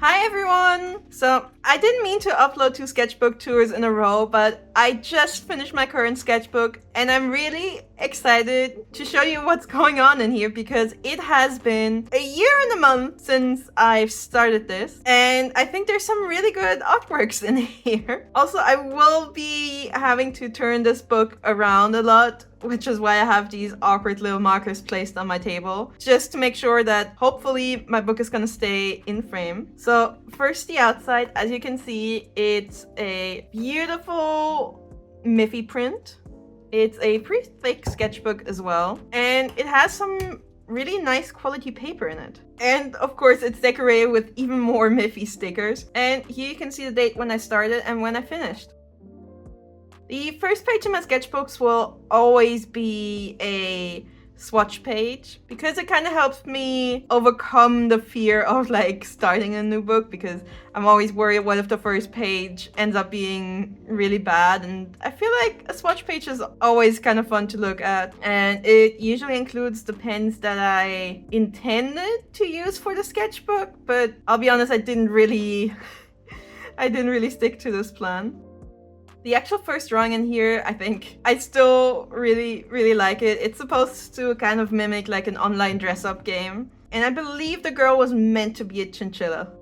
Hi everyone! So, I didn't mean to upload 2 sketchbook tours in a row, but I just finished my current sketchbook and I'm really excited to show you what's going on in here because it has been a year and a month since I've started this, and I think there's some really good artworks in here. Also, I will be having to turn this book around a lot, which is why I have these awkward little markers placed on my table, just to make sure that hopefully my book is gonna stay in frame. So first, the outside. As you can see, it's a beautiful Miffy print. It's a pretty thick sketchbook as well, and it has some really nice quality paper in it. And of course, it's decorated with even more Miffy stickers. And here you can see the date when I started and when I finished. The first page in my sketchbooks will always be a swatch page because it kind of helps me overcome the fear of like starting a new book, because I'm always worried what if the first page ends up being really bad, and I feel like a swatch page is always kind of fun to look at, and it usually includes the pens that I intended to use for the sketchbook, but I'll be honest, I didn't really stick to this plan. The actual first drawing in here, I think I still really like it. It's supposed to kind of mimic like an online dress-up game. And I believe the girl was meant to be a chinchilla.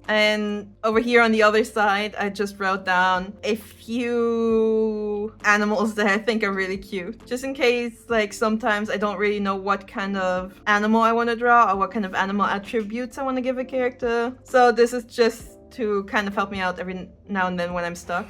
And over here on the other side, I just wrote down a few animals that I think are really cute. Just in case, like, sometimes I don't really know what kind of animal I want to draw or what kind of animal attributes I want to give a character. So this is just to kind of help me out every now and then when I'm stuck.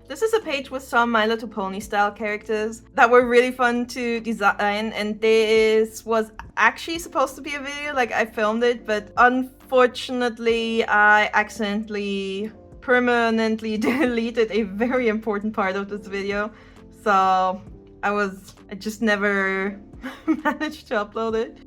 This is a page with some My Little Pony style characters that were really fun to design, and this was actually supposed to be a video, like I filmed it, but unfortunately I accidentally permanently deleted a very important part of this video, so I just never managed to upload it.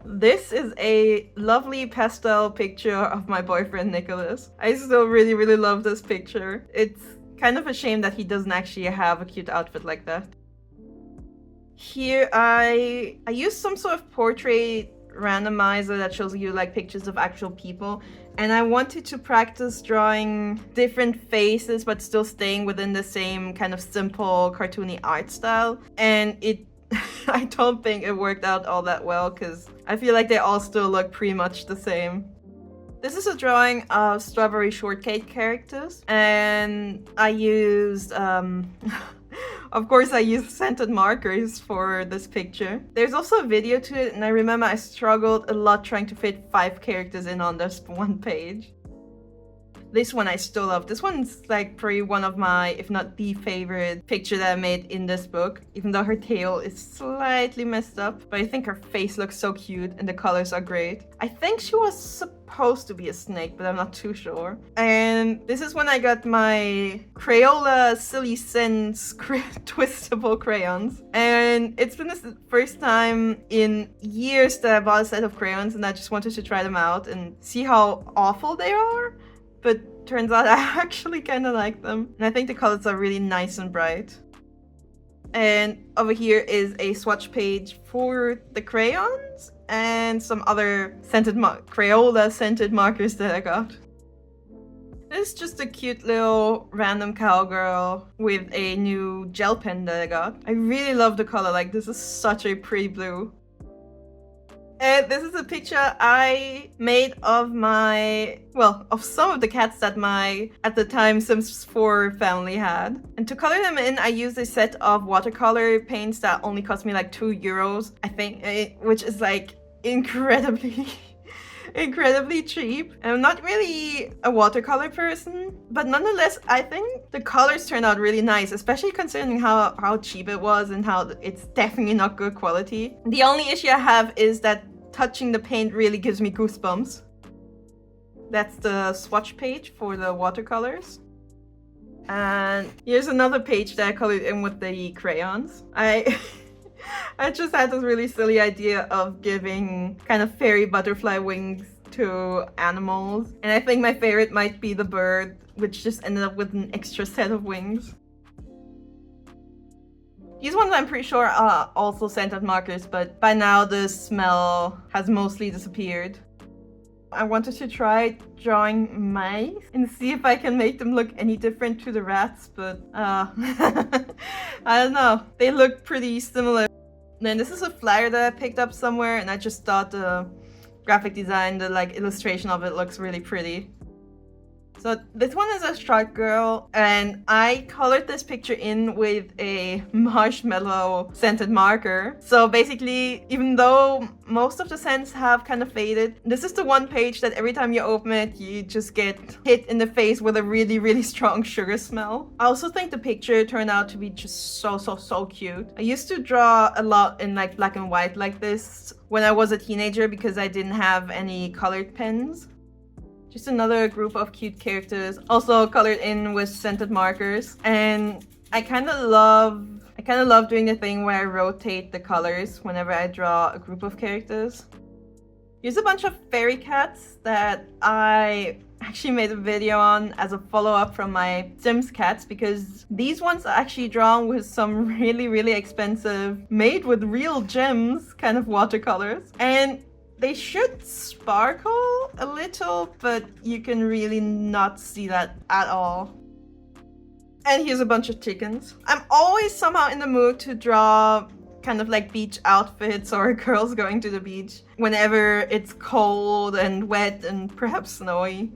This is a lovely pastel picture of my boyfriend Nicholas. I still really love this picture. It's kind of a shame that he doesn't actually have a cute outfit like that. Here I used some sort of portrait randomizer that shows you like pictures of actual people, and I wanted to practice drawing different faces but still staying within the same kind of simple cartoony art style, and I don't think it worked out all that well because I feel like they all still look pretty much the same. This is a drawing of strawberry shortcake characters, and I used, of course I used scented markers for this picture. There's also a video to it, and I remember I struggled a lot trying to fit 5 characters in on this one page. This one I still love. This one's like probably one of my, if not the favorite picture that I made in this book, even though her tail is slightly messed up. But I think her face looks so cute and the colors are great. I think she was supposed to be a snake, but I'm not too sure. And this is when I got my Crayola Silly Sense twistable crayons. And it's been the first time in years that I bought a set of crayons, and I just wanted to try them out and see how awful they are. But turns out I actually kind of like them. And I think the colors are really nice and bright. And over here is a swatch page for the crayons and some other Crayola scented markers that I got. This is just a cute little random cowgirl with a new gel pen that I got. I really love the color, like this is such a pretty blue. And this is a picture I made of of some of the cats that my, at the time, Sims 4 family had. And to color them in, I used a set of watercolor paints that only cost me like €2, I think, which is like incredibly cheap. And I'm not really a watercolor person, but nonetheless, I think the colors turned out really nice, especially considering how cheap it was and how it's definitely not good quality. The only issue I have is that touching the paint really gives me goosebumps. That's the swatch page for the watercolors. And here's another page that I colored in with the crayons. I just had this really silly idea of giving kind of fairy butterfly wings to animals. And I think my favorite might be the bird, which just ended up with an extra set of wings. These ones I'm pretty sure are also scented markers, but by now the smell has mostly disappeared. I wanted to try drawing mice and see if I can make them look any different to the rats, but I don't know. They look pretty similar. Then this is a flyer that I picked up somewhere, and I just thought the graphic design, the like illustration of it looks really pretty. So this one is a shark girl, and I colored this picture in with a marshmallow scented marker. So basically, even though most of the scents have kind of faded, this is the one page that every time you open it, you just get hit in the face with a really, really strong sugar smell. I also think the picture turned out to be just so cute. I used to draw a lot in like black and white like this when I was a teenager because I didn't have any colored pens. Just another group of cute characters, also colored in with scented markers. And I kind of love doing the thing where I rotate the colors whenever I draw a group of characters. Here's a bunch of fairy cats that I actually made a video on as a follow-up from my Sims cats, because these ones are actually drawn with some really expensive, made with real gems kind of watercolors. And they should sparkle a little, but you can really not see that at all. And here's a bunch of chickens. I'm always somehow in the mood to draw kind of like beach outfits or girls going to the beach whenever it's cold and wet and perhaps snowy.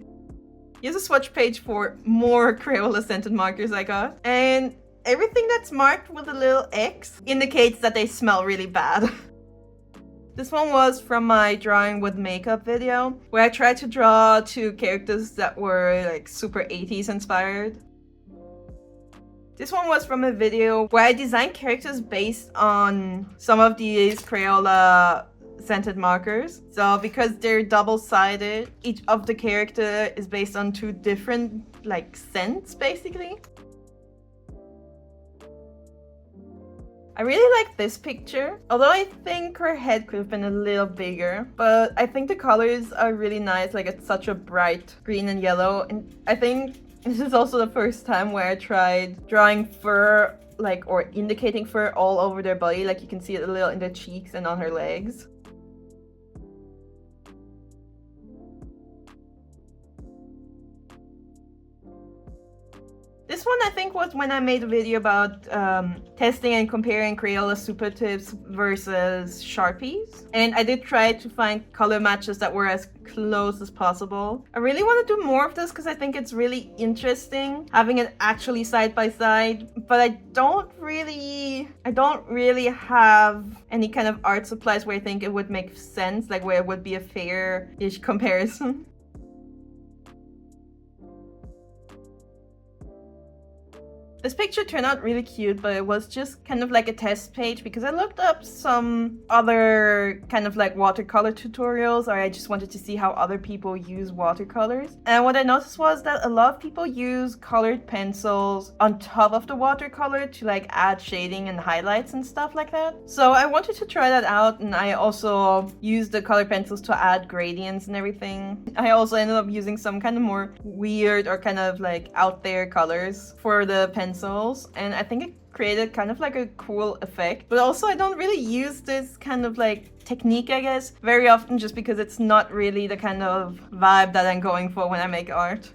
Here's a swatch page for more Crayola scented markers I got. And everything that's marked with a little X indicates that they smell really bad. This one was from my drawing with makeup video, where I tried to draw two characters that were like super 80s inspired. This one was from a video where I designed characters based on some of these Crayola scented markers. So because they're double-sided, each of the character is based on two different like scents basically. I really like this picture, although I think her head could have been a little bigger, but I think the colors are really nice. Like, it's such a bright green and yellow, and I think this is also the first time where I tried drawing fur, like, or indicating fur all over their body. Like, you can see it a little in the cheeks and on her legs. This one I think was when I made a video about testing and comparing Crayola Super Tips versus Sharpies. And I did try to find color matches that were as close as possible. I really want to do more of this because I think it's really interesting having it actually side by side, but I don't really have any kind of art supplies where I think it would make sense, like where it would be a fair-ish comparison. This picture turned out really cute, but it was just kind of like a test page because I looked up some other kind of like watercolor tutorials, or I just wanted to see how other people use watercolors. And what I noticed was that a lot of people use colored pencils on top of the watercolor to like add shading and highlights and stuff like that. So I wanted to try that out, and I also used the colored pencils to add gradients and everything. I also ended up using some kind of more weird or kind of like out there colors for the pencils, and I think it created kind of like a cool effect. But also I don't really use this kind of like technique, I guess, very often, just because it's not really the kind of vibe that I'm going for when I make art.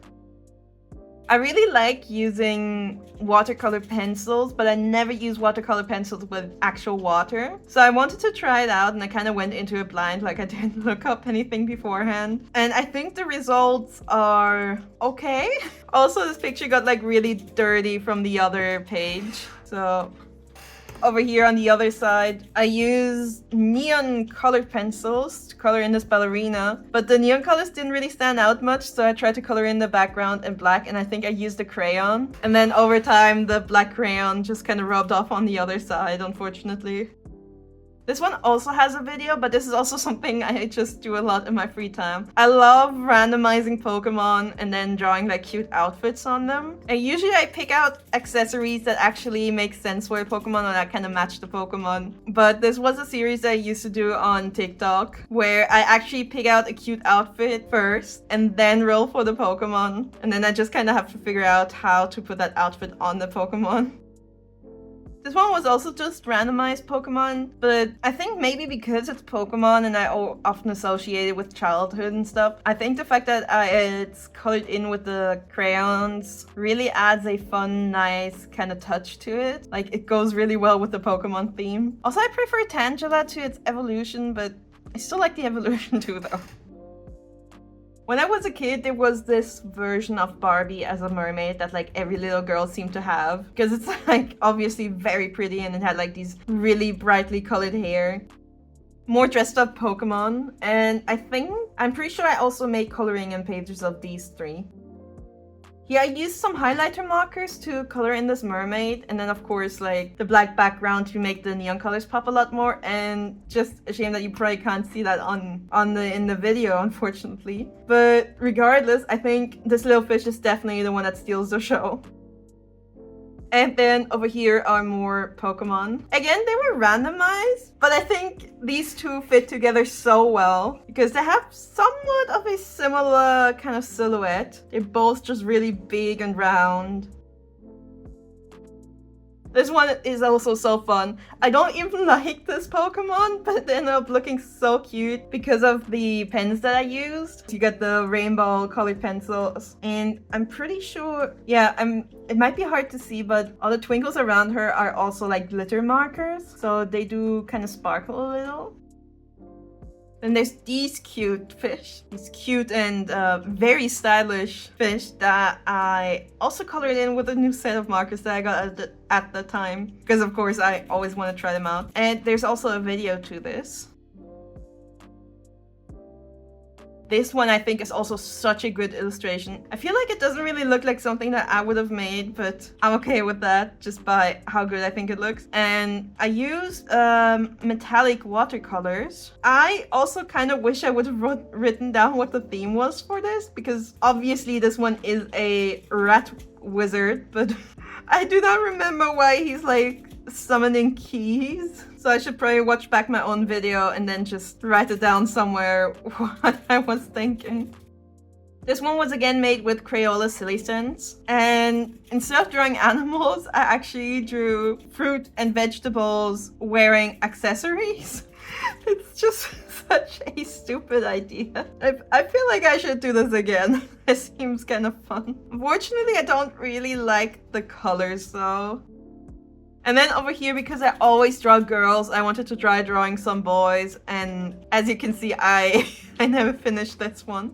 I really like using watercolor pencils, but I never use watercolor pencils with actual water. So I wanted to try it out, and I kind of went into it blind, like I didn't look up anything beforehand. And I think the results are okay. Also, this picture got like really dirty from the other page. So over here on the other side, I used neon colored pencils to color in this ballerina, but the neon colors didn't really stand out much, so I tried to color in the background in black, and I think I used a crayon. And then over time, the black crayon just kind of rubbed off on the other side, unfortunately. This one also has a video, but this is also something I just do a lot in my free time. I love randomizing Pokemon and then drawing like cute outfits on them. And usually I pick out accessories that actually make sense for a Pokemon or that kind of match the Pokemon. But this was a series that I used to do on TikTok where I actually pick out a cute outfit first and then roll for the Pokemon. And then I just kind of have to figure out how to put that outfit on the Pokemon. This one was also just randomized Pokemon, but I think maybe because it's Pokemon and I often associate it with childhood and stuff, I think the fact that it's colored in with the crayons really adds a fun, nice kind of touch to it. Like, it goes really well with the Pokemon theme. Also, I prefer Tangela to its evolution, but I still like the evolution too, though. When I was a kid, there was this version of Barbie as a mermaid that like every little girl seemed to have, because it's like obviously very pretty and it had like these really brightly colored hair. More dressed up Pokemon, and I'm pretty sure I also made coloring in pages of these three. Yeah, I used some highlighter markers to color in this mermaid, and then of course like the black background to make the neon colors pop a lot more, and just a shame that you probably can't see that in the video, unfortunately. But regardless, I think this little fish is definitely the one that steals the show. And then over here are more Pokemon. Again, they were randomized, but I think these two fit together so well because they have somewhat of a similar kind of silhouette. They're both just really big and round. This one is also so fun. I don't even like this Pokemon, but it ended up looking so cute because of the pens that I used. You get the rainbow colored pencils, and I'm pretty sure, yeah, it might be hard to see, but all the twinkles around her are also like glitter markers, so they do kind of sparkle a little. Then there's these cute fish, these cute and very stylish fish that I also colored in with a new set of markers that I got at the time, because of course I always want to try them out. And there's also a video to this. This one I think is also such a good illustration. I feel like it doesn't really look like something that I would have made, but I'm okay with that just by how good I think it looks. And I used metallic watercolors. I also kind of wish I would have written down what the theme was for this, because obviously this one is a rat wizard, but I do not remember why he's like summoning keys. So I should probably watch back my own video and then just write it down somewhere what I was thinking. This one was again made with Crayola Silicents, and instead of drawing animals, I actually drew fruit and vegetables wearing accessories. It's just such a stupid idea. I feel like I should do this again. It seems kind of fun. Unfortunately, I don't really like the colors though. And then over here, because I always draw girls, I wanted to try drawing some boys, and as you can see, I never finished this one.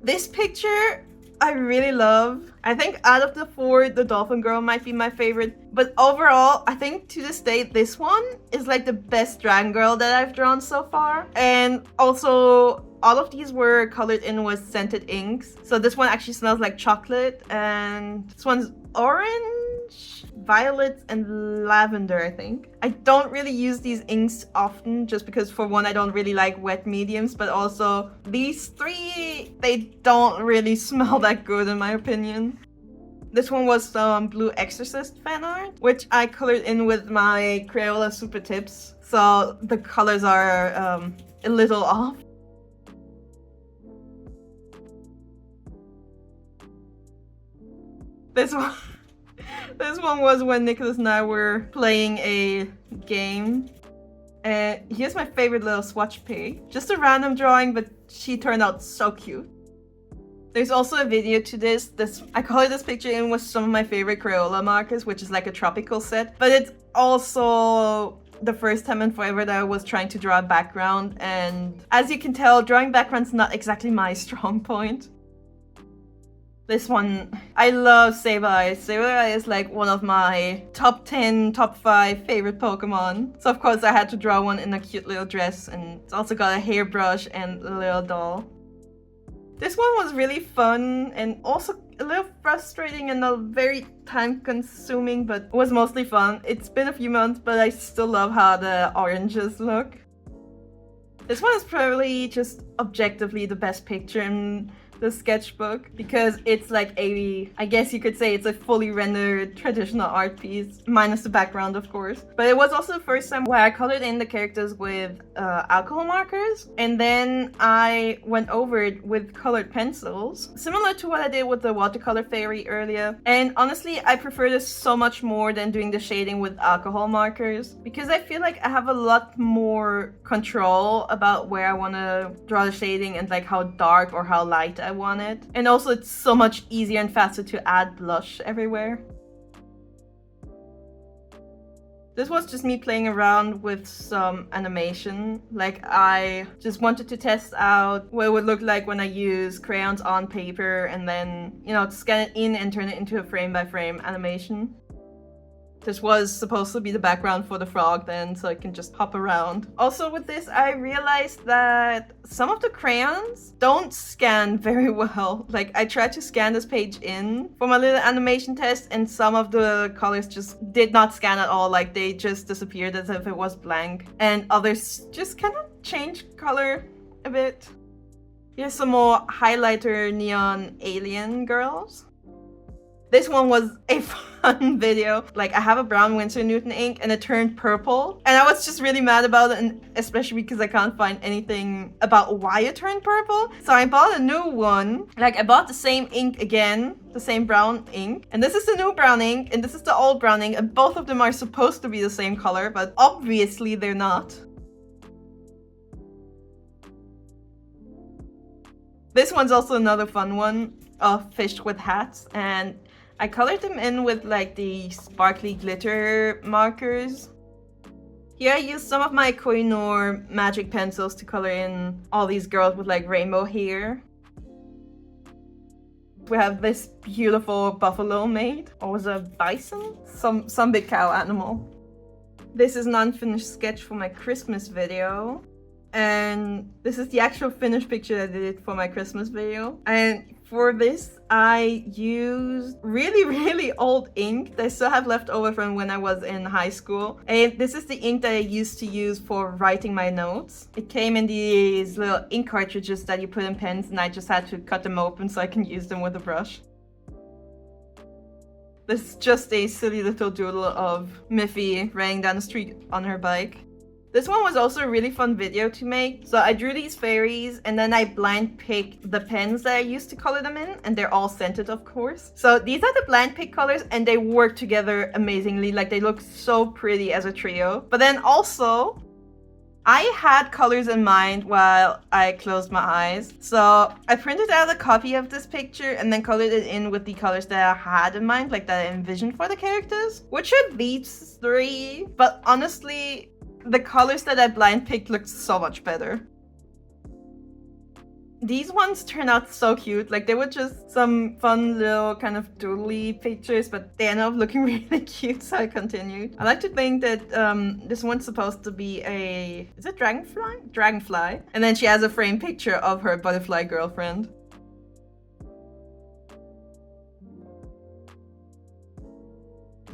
This picture I really love. I think out of the four, the dolphin girl might be my favorite, but overall, I think to this day, this one is like the best dragon girl that I've drawn so far. And also, all of these were colored in with scented inks. So this one actually smells like chocolate, and this one's orange, violet, and lavender, I think. I don't really use these inks often just because, for one, I don't really like wet mediums, but also these three, they don't really smell that good in my opinion. This one was some Blue Exorcist fan art, which I colored in with my Crayola Super Tips, so the colors are a little off. This one was when Nicholas and I were playing a game. And here's my favorite little swatch pig. Just a random drawing, but she turned out so cute. There's also a video to this. I colored this picture in with some of my favorite Crayola markers, which is like a tropical set. But it's also the first time in forever that I was trying to draw a background. And as you can tell, drawing background's not exactly my strong point. This one, I love Sableye. Sableye is like one of my top 10, top 5 favorite Pokemon. So of course I had to draw one in a cute little dress, and it's also got a hairbrush and a little doll. This one was really fun and also a little frustrating and very time consuming, but it was mostly fun. It's been a few months, but I still love how the oranges look. This one is probably just objectively the best picture, and the sketchbook because it's like I guess you could say it's a fully rendered traditional art piece, minus the background, of course. But it was also the first time where I colored in the characters with alcohol markers, and then I went over it with colored pencils, similar to what I did with the watercolor fairy earlier. And honestly, I prefer this so much more than doing the shading with alcohol markers because I feel like I have a lot more control about where I want to draw the shading and like how dark or how light I want it. And also it's so much easier and faster to add blush everywhere. This was just me playing around with some animation. Like, I just wanted to test out what it would look like when I use crayons on paper and then, you know, scan it in and turn it into a frame-by-frame animation. This was supposed to be the background for the frog then, so I can just hop around. Also with this, I realized that some of the crayons don't scan very well. Like, I tried to scan this page in for my little animation test, and some of the colors just did not scan at all. Like, they just disappeared as if it was blank. And others just kind of changed color a bit. Here's some more highlighter neon alien girls. This one was a fun video. Like, I have a brown Winsor Newton ink and it turned purple. And I was just really mad about it, and especially because I can't find anything about why it turned purple. So I bought a new one. Like, I bought the same ink again, the same brown ink. And this is the new brown ink and this is the old brown ink. And both of them are supposed to be the same color, but obviously they're not. This one's also another fun one of fish with hats, and I colored them in with like the sparkly glitter markers. Here I used some of my Koh-i-Noor magic pencils to color in all these girls with like rainbow hair. We have this beautiful buffalo made, or was it a bison? Some big cow animal. This is an unfinished sketch for my Christmas video. And this is the actual finished picture I did for my Christmas video. And for this, I used really old ink that I still have left over from when I was in high school. And this is the ink that I used to use for writing my notes. It came in these little ink cartridges that you put in pens, and I just had to cut them open so I can use them with a brush. This is just a silly little doodle of Miffy running down the street on her bike. This one was also a really fun video to make. So I drew these fairies and then I blind picked the pens that I used to color them in, and they're all scented, of course. So these are the blind pick colors and they work together amazingly. Like, they look so pretty as a trio. But then also, I had colors in mind while I closed my eyes. So I printed out a copy of this picture and then colored it in with the colors that I had in mind, like that I envisioned for the characters, which are these three. But honestly, the colors that I blind picked looked so much better. These ones turned out so cute. Like, they were just some fun little kind of doodly pictures, but they ended up looking really cute, so I continued. I like to think that this one's supposed to be is it dragonfly? Dragonfly. And then she has a framed picture of her butterfly girlfriend.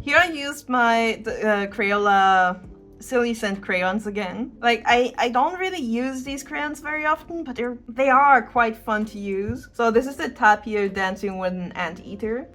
Here I used my Crayola Silly Scent crayons again. Like, I don't really use these crayons very often, but they are quite fun to use. So this is the tapir dancing with an anteater.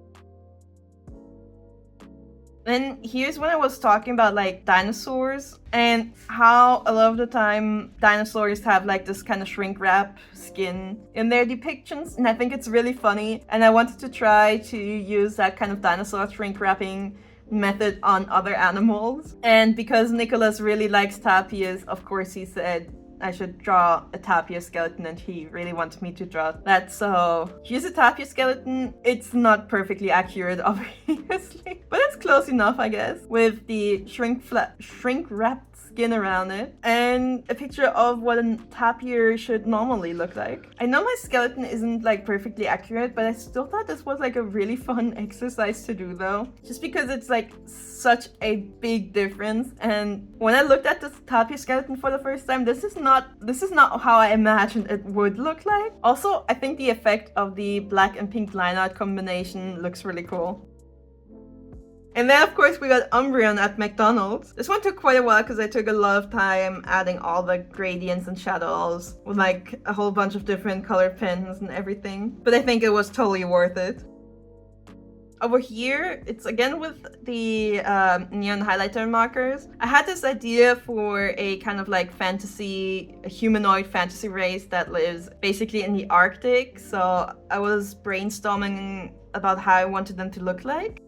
Then here's when I was talking about like dinosaurs and how a lot of the time dinosaurs have like this kind of shrink wrap skin in their depictions, and I think it's really funny, and I wanted to try to use that kind of dinosaur shrink wrapping method on other animals. And because Nicholas really likes tapirs, of course he said I should draw a tapir skeleton, and he really wanted me to draw that. So here's a tapir skeleton. It's not perfectly accurate, obviously, but it's close enough, I guess, with the shrink wrapped skin around it, and a picture of what a tapir should normally look like. I know my skeleton isn't like perfectly accurate, but I still thought this was like a really fun exercise to do though, just because it's like such a big difference. And when I looked at this tapir skeleton for the first time, this is not how I imagined it would look like. Also, I think the effect of the black and pink line art combination looks really cool. And then of course we got Umbreon at McDonald's. This one took quite a while because I took a lot of time adding all the gradients and shadows with like a whole bunch of different color pens and everything. But I think it was totally worth it. Over here, it's again with the neon highlighter markers. I had this idea for a kind of like fantasy, a humanoid fantasy race that lives basically in the Arctic. So I was brainstorming about how I wanted them to look like.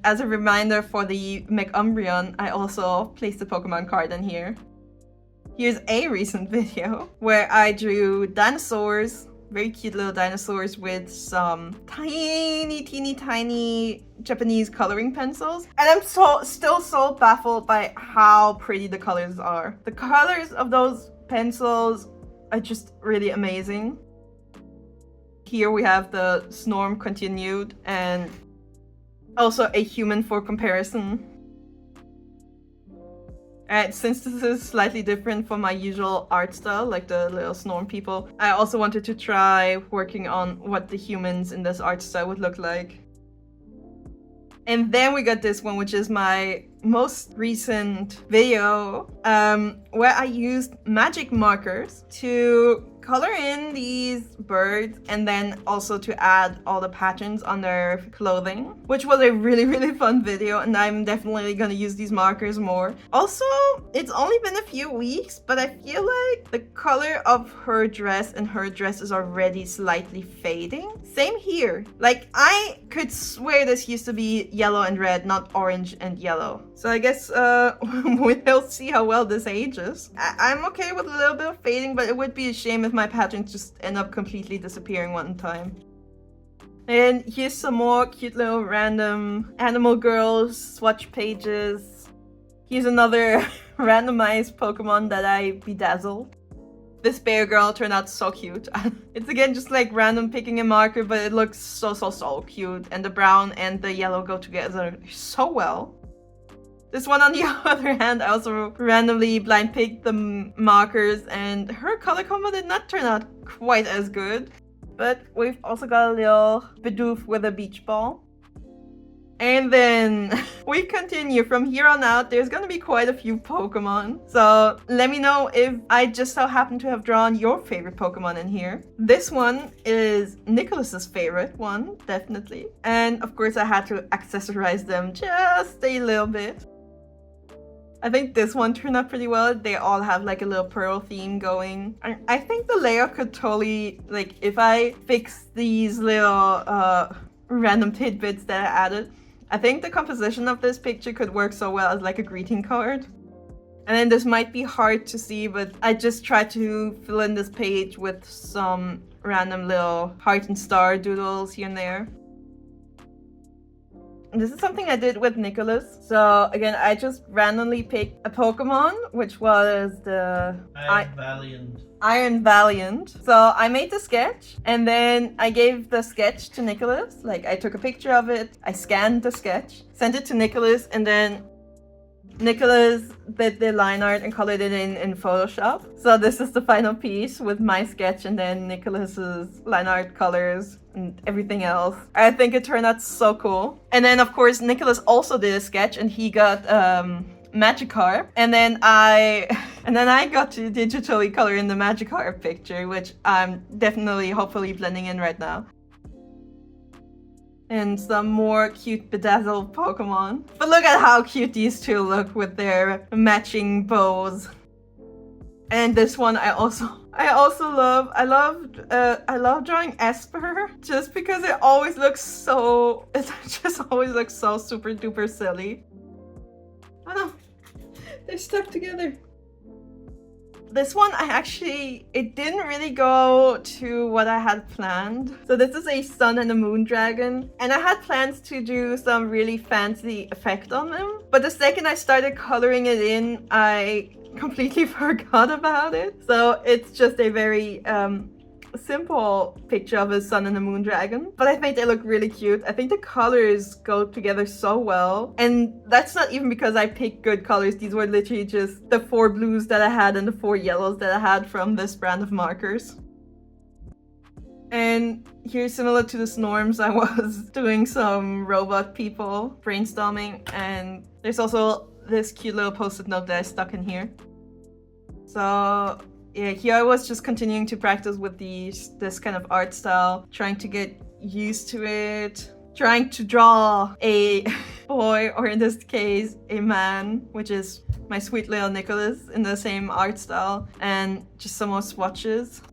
As a reminder for the McUmbreon, I also placed a Pokemon card in here. Here's a recent video where I drew dinosaurs, very cute little dinosaurs with some teeny tiny Japanese coloring pencils. And I'm still so baffled by how pretty the colors are. The colors of those pencils are just really amazing. Here we have the Snorm continued and also a human for comparison. And since this is slightly different from my usual art style, like the little Snorm people, I also wanted to try working on what the humans in this art style would look like. And then we got this one, which is my most recent video, where I used magic markers to color in these birds and then also to add all the patterns on their clothing, which was a really fun video, and I'm definitely gonna use these markers more. Also, it's only been a few weeks, but I feel like the color of her dress and her dress is already slightly fading. Same here. Like, I could swear this used to be yellow and red, not orange and yellow. So I guess we'll see how well this ages. I'm okay with a little bit of fading, but it would be a shame if my patterns just end up completely disappearing one time. And here's some more cute little random animal girls swatch pages. Here's another randomized Pokemon that I bedazzled. This bear girl turned out so cute. It's again just like random picking a marker, but it looks so cute. And the brown and the yellow go together so well. This one, on the other hand, I also randomly blind picked the markers, and her color combo did not turn out quite as good. But we've also got a little Bidoof with a beach ball. And then we continue. From here on out, there's gonna be quite a few Pokemon. So let me know if I just so happen to have drawn your favorite Pokemon in here. This one is Nicholas's favorite one, definitely. And of course I had to accessorize them just a little bit. I think this one turned out pretty well. They all have like a little pearl theme going. I think the layout could totally, like, if I fix these little random tidbits that I added, I think the composition of this picture could work so well as like a greeting card. And then this might be hard to see, but I just tried to fill in this page with some random little heart and star doodles here and there. This is something I did with Nicholas. So again, I just randomly picked a Pokemon, which was the Iron Valiant. So I made the sketch, and then I gave the sketch to Nicholas. Like, I took a picture of it, I scanned the sketch, sent it to Nicholas, and then Nicholas did the line art and colored it in Photoshop. So this is the final piece with my sketch and then Nicholas's line art colors and everything else. I think it turned out so cool. And then of course Nicholas also did a sketch, and he got Magikarp, and then I got to digitally color in the Magikarp picture, which I'm definitely hopefully blending in right now. And some more cute bedazzled Pokemon. But look at how cute these two look with their matching bows. And this one I also love. I love drawing Esper just because it just always looks so super duper silly. Oh no, they're stuck together. This one, it didn't really go to what I had planned. So this is a sun and a moon dragon, and I had plans to do some really fancy effect on them. But the second I started coloring it in, I completely forgot about it. So it's just a very simple picture of a sun and a moon dragon, but I think they look really cute. I think the colors go together so well, and that's not even because I picked good colors. These were literally just the 4 blues that I had and the 4 yellows that I had from this brand of markers. And here, similar to the Snorms, I was doing some robot people brainstorming, and there's also this cute little post-it note that I stuck in here. So yeah, here I was just continuing to practice with this kind of art style, trying to get used to it, trying to draw a boy, or in this case, a man, which is my sweet little Nicholas, in the same art style, and just some more swatches.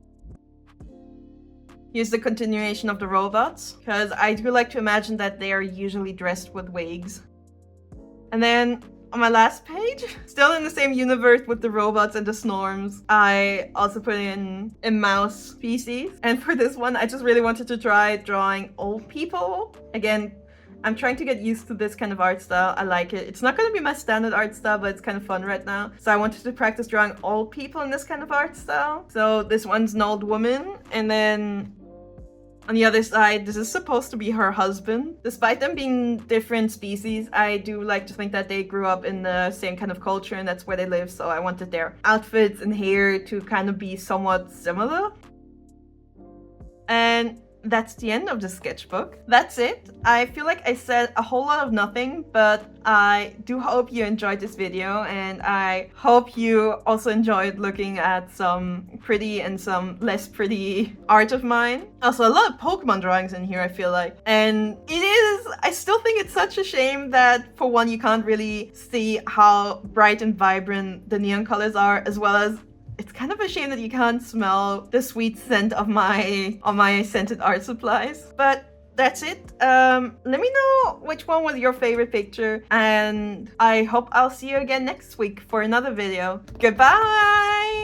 Here's the continuation of the robots, because I do like to imagine that they are usually dressed with wigs. And then on my last page, still in the same universe with the robots and the Snorms, I also put in a mouse species. And for this one, I just really wanted to try drawing old people. Again, I'm trying to get used to this kind of art style. I like it. It's not going to be my standard art style, but it's kind of fun right now. So I wanted to practice drawing old people in this kind of art style. So this one's an old woman, and then on the other side, this is supposed to be her husband. Despite them being different species, I do like to think that they grew up in the same kind of culture and that's where they live, so I wanted their outfits and hair to kind of be somewhat similar. And that's the end of the sketchbook. That's it. I feel like I said a whole lot of nothing, but I do hope you enjoyed this video, and I hope you also enjoyed looking at some pretty and some less pretty art of mine. Also, a lot of Pokemon drawings in here, I feel like. And I still think it's such a shame that, for one, you can't really see how bright and vibrant the neon colors are, as well as it's kind of a shame that you can't smell the sweet scent of my scented art supplies. But that's it. Let me know which one was your favorite picture, and I hope I'll see you again next week for another video. Goodbye!